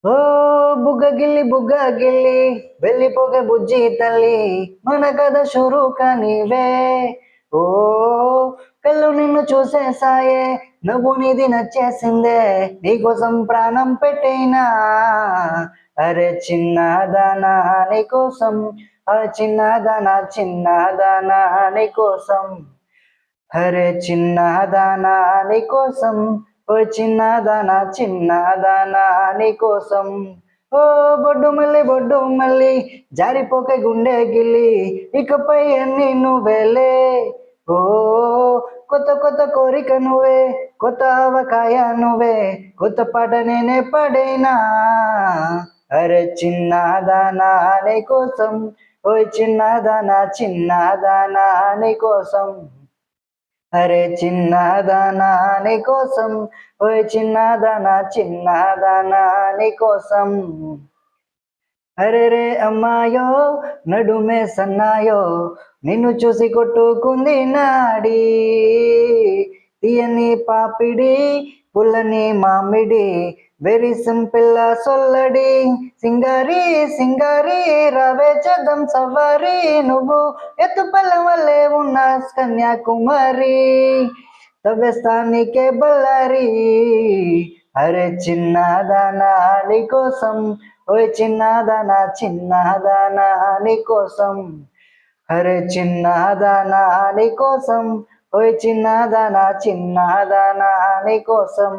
ఓ బుగ్గ గిల్లి వెళ్ళిపోకే బుజ్జి తల్లి మన కథ షురు కానివే. ఓ కళ్ళు నిన్ను చూసేసాయే నువ్వు నీది నచ్చేసిందే నీకోసం ప్రాణం పెట్టేనా. అరే చిన్నదానా నీకోసం, ఆ చిన్నదానా నీకోసం. అరే చిన్నదానా నీకోసం, ఓ చిన్నదానా నీకోసం. ఓ బొడ్డు మళ్ళీ జారిపోకే గుండె గిల్లి ఇకపై అన్ని నువ్వేలే. ఓ కొత్త కోరిక నువ్వే, కొత్త ఆవకాయ నువ్వే, కొత్త పాట నేనే పడేనా. అరే చిన్నదానా నీకోసం, ఓ చిన్నదానా నీకోసం. అరే చిన్నదానా నీకోసం, ఓయ్ చిన్నదానా నీకోసం. అరే రే అమ్మాయో నడుమే సన్నాయో నిన్ను చూసి కొట్టుకుంది నాడి. తీయని పాపిడి పుల్లని మామిడి వెరీ సింపుల్ సొల్లడి. సింగారి రవే చేద్దాం సవారి నువ్వు ఎత్తు పల్లెం వల్లే ఉన్న కన్యాకుమారి తవ్వేస్తానికే బళ్ళారి. అరే చిన్నదానా నీకోసం, ఓయ్ చిన్నదానా నీకోసం. అరే చిన్నదానా నీకోసం, ఓయ్ చిన్నదానా నీకోసం.